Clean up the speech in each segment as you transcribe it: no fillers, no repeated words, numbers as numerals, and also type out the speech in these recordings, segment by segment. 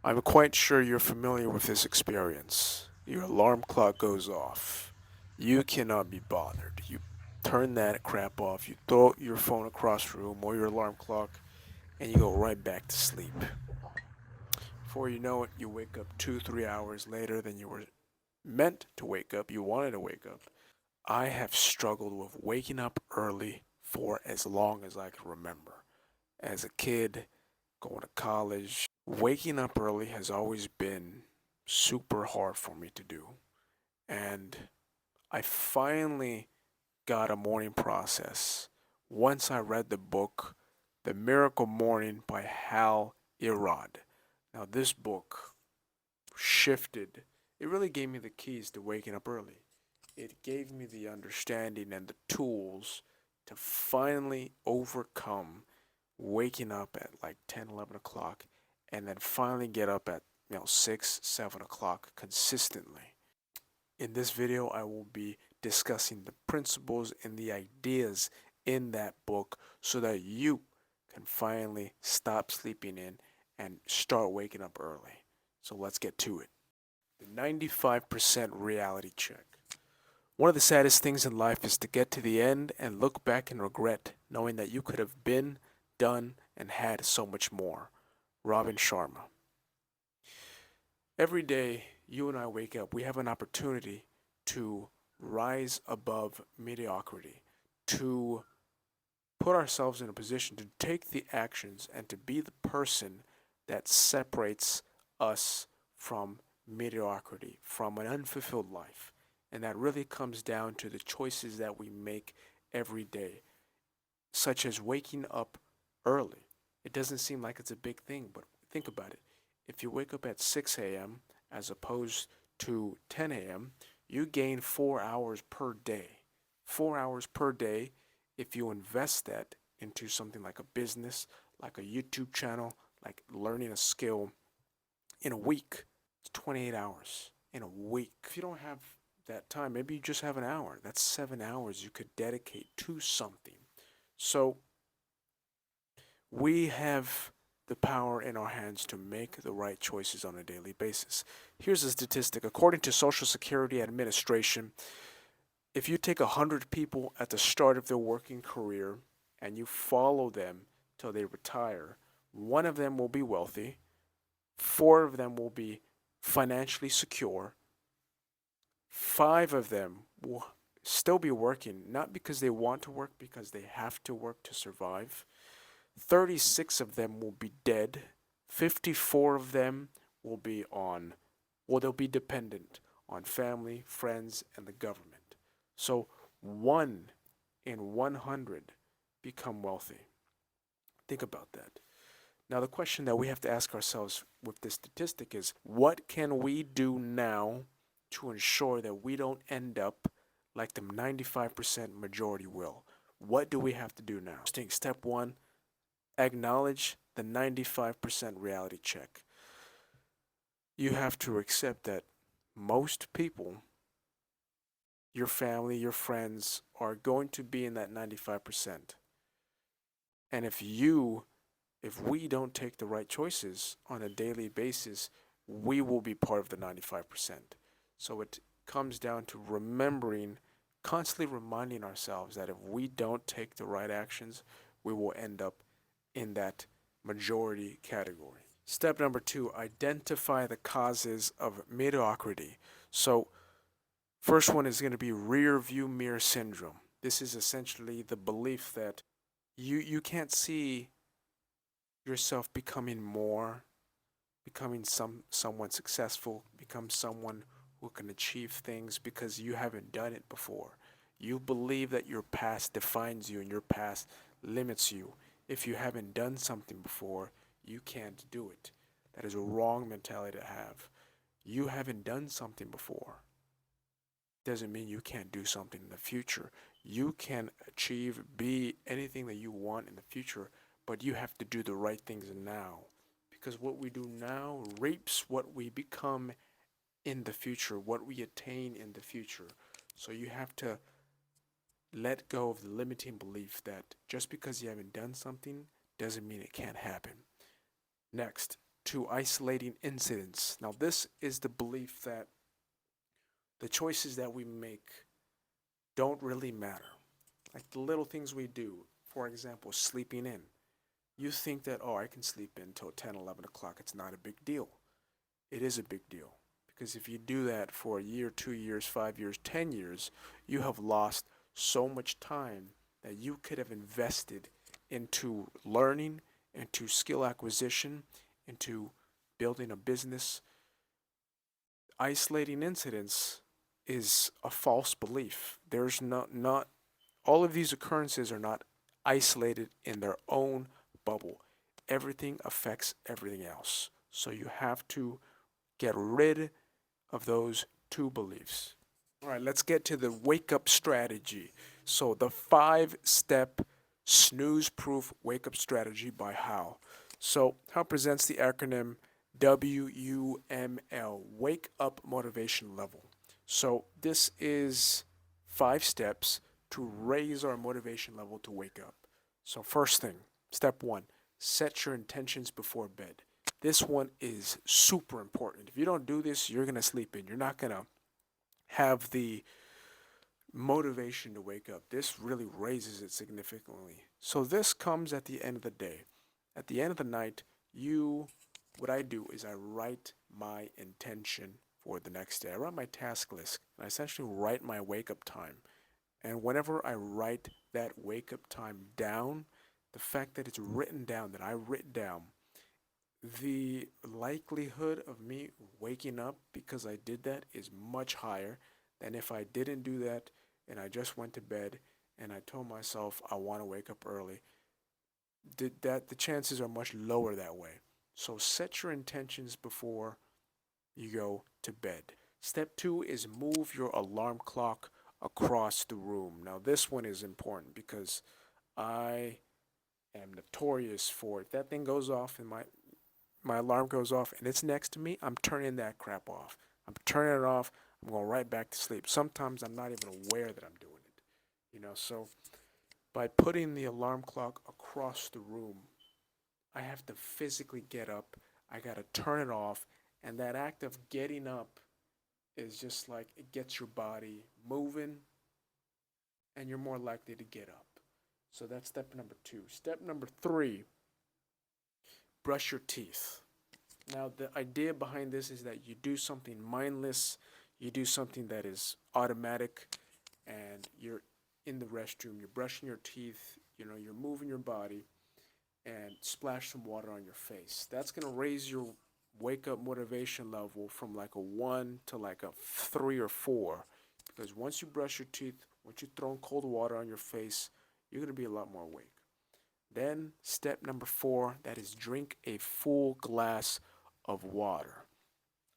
I'm quite sure you're familiar with this experience. Your alarm clock goes off. You cannot be bothered. You turn that crap off, you throw your phone across the room or your alarm clock, and you go right back to sleep. Before you know it, you wake up 2, 3 hours later than you were meant to wake up, you wanted to wake up. I have struggled with waking up early for as long as I can remember. As a kid, going to college, waking up early has always been super hard for me to do. And I finally got a morning process once I read the book, The Miracle Morning by Hal Elrod. Now, this book shifted, it really gave me the keys to waking up early. It gave me the understanding and the tools to finally overcome waking up at like 10, 11 o'clock and then finally get up at 6, 7 o'clock consistently. In this video, I will be discussing the principles and the ideas in that book so that you can finally stop sleeping in and start waking up early. So let's get to it. The 95% reality check. One of the saddest things in life is to get to the end and look back and regret knowing that you could have been, done, and had so much more. Robin Sharma. Every day you and I wake up, we have an opportunity to rise above mediocrity, to put ourselves in a position to take the actions and to be the person that separates us from mediocrity, from an unfulfilled life. And that really comes down to the choices that we make every day, such as waking up early. It doesn't seem like it's a big thing, but think about it. If you wake up at 6 a.m. as opposed to 10 a.m., you gain 4 hours per day. 4 hours per day if you invest that into something like a business, like a YouTube channel, like learning a skill in a week. It's 28 hours in a week. If you don't have that time, maybe you just have an hour. That's 7 hours you could dedicate to something. So we have the power in our hands to make the right choices on a daily basis. Here's a statistic. According to Social Security Administration, if you take 100 people at the start of their working career and you follow them till they retire, one of them will be wealthy, four of them will be financially secure, five of them will still be working, not because they want to work, because they have to work to survive. 36 of them will be dead. 54 of them will be they'll be dependent on family, friends, and the government. So 1 in 100 become wealthy. Think about that. Now, the question that we have to ask ourselves with this statistic is what can we do now to ensure that we don't end up like the 95% majority will? What do we have to do now? Step one, acknowledge the 95% reality check. You have to accept that most people, your family, your friends, are going to be in that 95%. And if we don't take the right choices on a daily basis, we will be part of the 95%. So it comes down to remembering, constantly reminding ourselves that if we don't take the right actions, we will end up in that majority category. Step number 2, identify the causes of mediocrity. So, first one is going to be rear view mirror syndrome. This is essentially the belief that you can't see yourself becoming more, becoming someone successful, become someone who can achieve things because you haven't done it before. You believe that your past defines you and your past limits you. If you haven't done something before, you can't do it. That is a wrong mentality to have. You haven't done something before doesn't mean you can't do something in the future. You can achieve, be anything that you want in the future, but you have to do the right things now. Because what we do now reaps what we become in the future, what we attain in the future. So you have to let go of the limiting belief that just because you haven't done something doesn't mean it can't happen. Next, to isolating incidents. Now, this is the belief that the choices that we make don't really matter. Like the little things we do, for example, sleeping in. You think that, oh, I can sleep in until 10, 11 o'clock. It's not a big deal. It is a big deal. Because if you do that for a year, 2 years, 5 years, 10 years, you have lost so much time that you could have invested into learning, into skill acquisition, into building a business. Isolating incidents is a false belief. There's not all of these occurrences are not isolated in their own bubble. Everything affects everything else. So you have to get rid of those two beliefs. All right, let's get to the wake up strategy. So, the 5 step snooze proof wake up strategy by How. So, How presents the acronym WUML, Wake Up Motivation Level. So, this is 5 steps to raise our motivation level to wake up. So, first thing, step 1, set your intentions before bed. This one is super important. If you don't do this, you're going to sleep in. You're not going to have the motivation to wake up. This really raises it significantly. So this comes at the end of the day. At the end of the night, what I do is I write my intention for the next day. I write my task list and I essentially write my wake up time. And whenever I write that wake up time down, the fact that it's written down, that I written down, the likelihood of me waking up because I did that is much higher than if I didn't do that and I just went to bed and I told myself I want to wake up early. The chances are much lower that way. So set your intentions before you go to bed. Step 2 is move your alarm clock across the room. Now this one is important because I am notorious for if that thing goes off and my alarm goes off and it's next to me, I'm turning that crap off. I'm turning it off. I'm going right back to sleep. Sometimes I'm not even aware that I'm doing it. So by putting the alarm clock across the room, I have to physically get up. I got to turn it off. And that act of getting up is just like it gets your body moving and you're more likely to get up. So that's step number 2. Step number 3, brush your teeth. Now, the idea behind this is that you do something mindless, you do something that is automatic, and you're in the restroom, you're brushing your teeth, you're moving your body, and splash some water on your face. That's going to raise your wake up motivation level from like a 1 to like a 3 or 4. Because once you brush your teeth, once you throw cold water on your face, you're going to be a lot more awake. Then, step number 4, that is drink a full glass of water.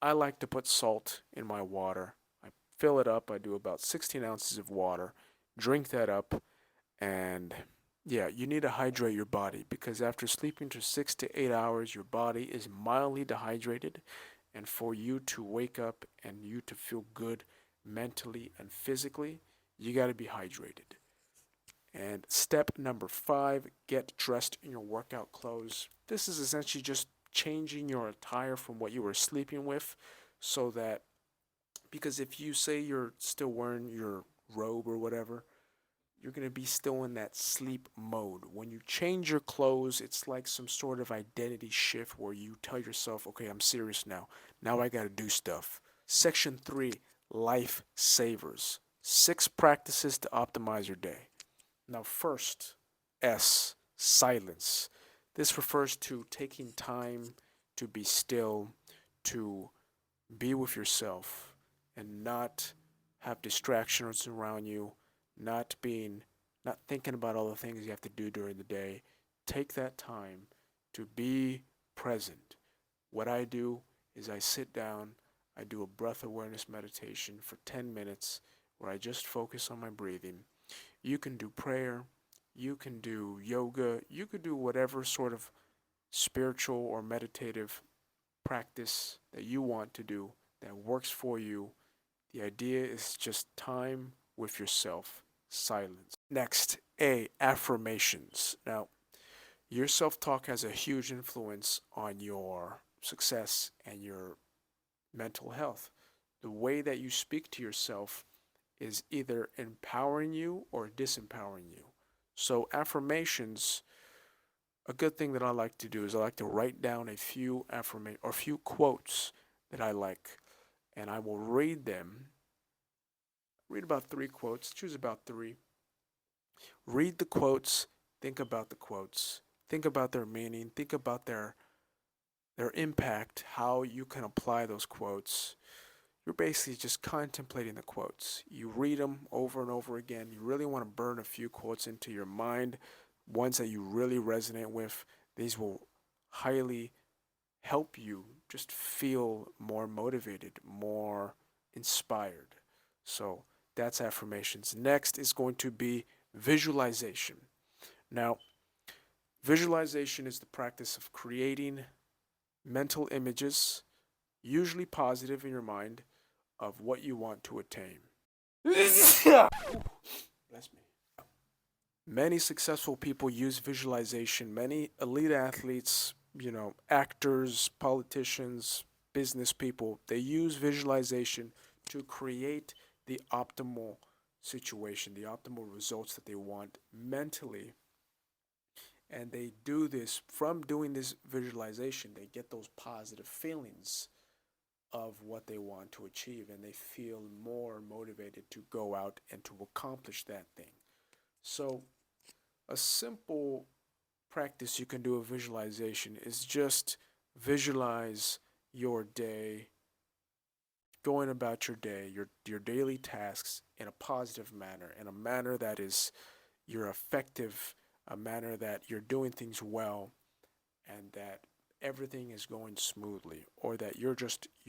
I like to put salt in my water. I fill it up. I do about 16 ounces of water. Drink that up. And yeah, you need to hydrate your body because after sleeping for 6 to 8 hours, your body is mildly dehydrated. And for you to wake up and you to feel good mentally and physically, you got to be hydrated. And step number 5, get dressed in your workout clothes. This is essentially just changing your attire from what you were sleeping with so that, because if you say you're still wearing your robe or whatever, you're going to be still in that sleep mode. When you change your clothes, it's like some sort of identity shift where you tell yourself, okay, I'm serious now. Now I got to do stuff. Section 3, life savers. 6 practices to optimize your day. Now, first, S, silence. This refers to taking time to be still, to be with yourself, and not have distractions around you, not thinking about all the things you have to do during the day. Take that time to be present. What I do is I sit down, I do a breath awareness meditation for 10 minutes where I just focus on my breathing. You can do prayer, you can do yoga, you could do whatever sort of spiritual or meditative practice that you want to do that works for you. The idea is just time with yourself, silence. Next, A, affirmations. Now, your self talk has a huge influence on your success and your mental health. The way that you speak to yourself is either empowering you or disempowering you. So, affirmations, a good thing that I like to do is I like to write down a few affirmation or few quotes that I like, and I will read them. Read about three quotes, choose about three. Read the quotes, think about the quotes, think about their meaning, think about their impact, how you can apply those quotes. You're basically just contemplating the quotes. You read them over and over again. You really want to burn a few quotes into your mind, ones that you really resonate with. These will highly help you just feel more motivated, more inspired. So that's affirmations. Next is going to be visualization. Now, visualization is the practice of creating mental images, usually positive in your mind, of what you want to attain. Bless me. Many successful people use visualization. Many elite athletes, actors, politicians, business people, they use visualization to create the optimal situation, the optimal results that they want mentally. And they do this from doing this visualization, they get those positive feelings of what they want to achieve, and they feel more motivated to go out and to accomplish that thing. So, a simple practice you can do of visualization is just visualize your day, going about your day, your daily tasks in a positive manner, in a manner that is you're effective, a manner that you're doing things well, and that everything is going smoothly, or that you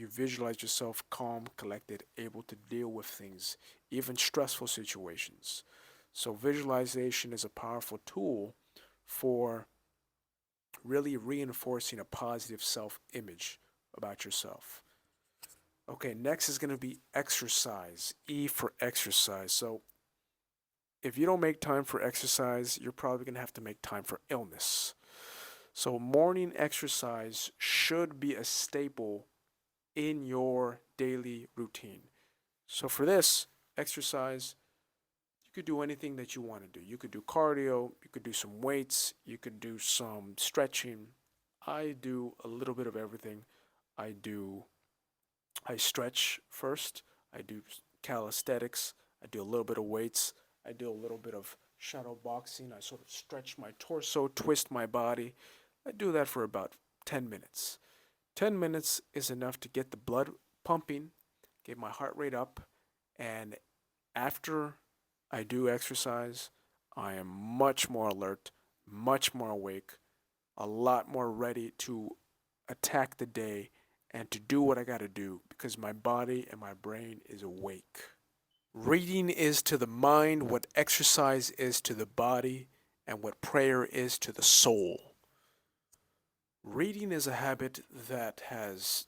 visualize yourself calm, collected, able to deal with things, even stressful situations. So visualization is a powerful tool for really reinforcing a positive self-image about yourself. Okay, next is going to be exercise. E for exercise. So if you don't make time for exercise, you're probably going to have to make time for illness. So morning exercise should be a staple in your daily routine. So for this exercise, you could do anything that you want to do. You could do cardio, you could do some weights, you could do some stretching. I do a little bit of everything. I stretch first, I do calisthenics, I do a little bit of weights, I do a little bit of shadow boxing. I sort of stretch my torso, twist my body. I do that for about 10 minutes. 10 minutes is enough to get the blood pumping, get my heart rate up, and after I do exercise, I am much more alert, much more awake, a lot more ready to attack the day and to do what I got to do because my body and my brain is awake. Reading is to the mind what exercise is to the body and what prayer is to the soul. Reading is a habit that has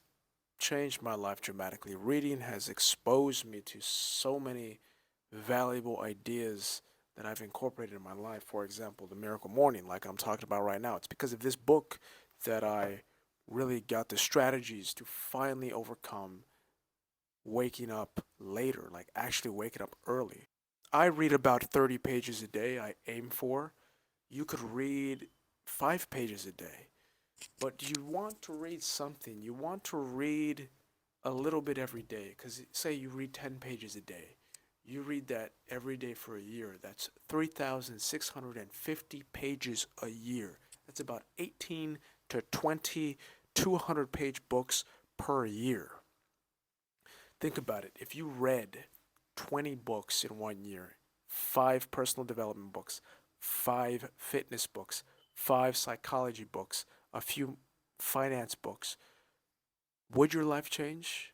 changed my life dramatically. Reading has exposed me to so many valuable ideas that I've incorporated in my life. For example, the miracle morning, like I'm talking about right now. It's because of this book that I really got the strategies to finally overcome waking up later, like actually waking up early. I read about 30 pages a day, I aim for. You could read 5 pages a day. But you want to read something. You want to read a little bit every day. Because say you read 10 pages a day. You read that every day for a year. That's 3,650 pages a year. That's about 18 to 20 200-page books per year. Think about it. If you read 20 books in 1 year, 5 personal development books, 5 fitness books, 5 psychology books, a few finance books, would your life change?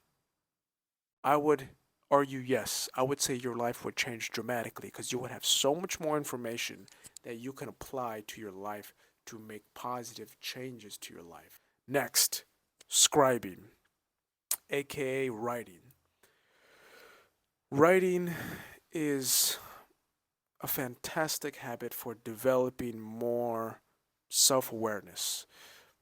I would argue yes. I would say your life would change dramatically because you would have so much more information that you can apply to your life to make positive changes to your life. Next, scribing, aka writing. Writing is a fantastic habit for developing more self awareness.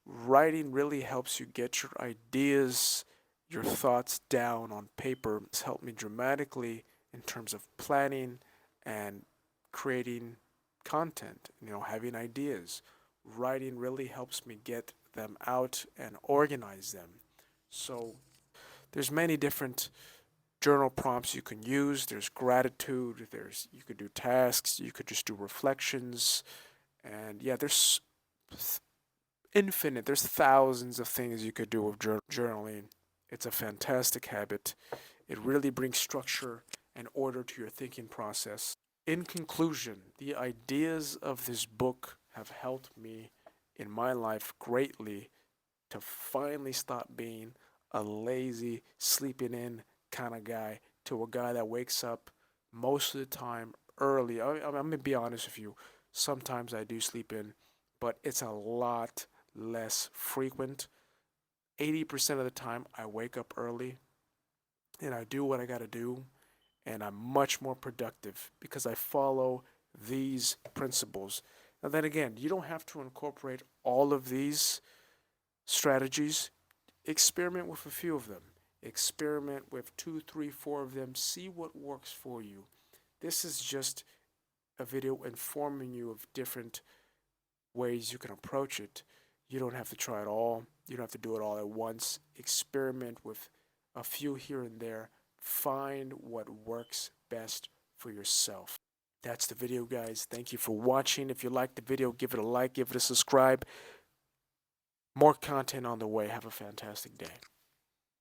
Writing really helps you get your ideas, your thoughts down on paper. It's helped me dramatically in terms of planning and creating content, having ideas. Writing really helps me get them out and organize them. So there's many different journal prompts you can use. There's gratitude, you could do tasks, you could just do reflections, and yeah, there's infinite. There's thousands of things you could do with journaling. It's a fantastic habit. It really brings structure and order to your thinking process. In conclusion, the ideas of this book have helped me in my life greatly to finally stop being a lazy, sleeping in kind of guy to a guy that wakes up most of the time early. I'm going to be honest with you. Sometimes I do sleep in, but it's a lot less frequent. 80% of the time, I wake up early and I do what I got to do, and I'm much more productive because I follow these principles. Now, then again, you don't have to incorporate all of these strategies. Experiment with a few of them. Experiment with two, three, four of them. See what works for you. This is just a video informing you of different ways you can approach it. You don't have to try it all. You don't have to do it all at once. Experiment with a few here and there. Find what works best for yourself. That's the video, guys. Thank you for watching. If you liked the video, give it a like, give it a subscribe. More content on the way. Have a fantastic day.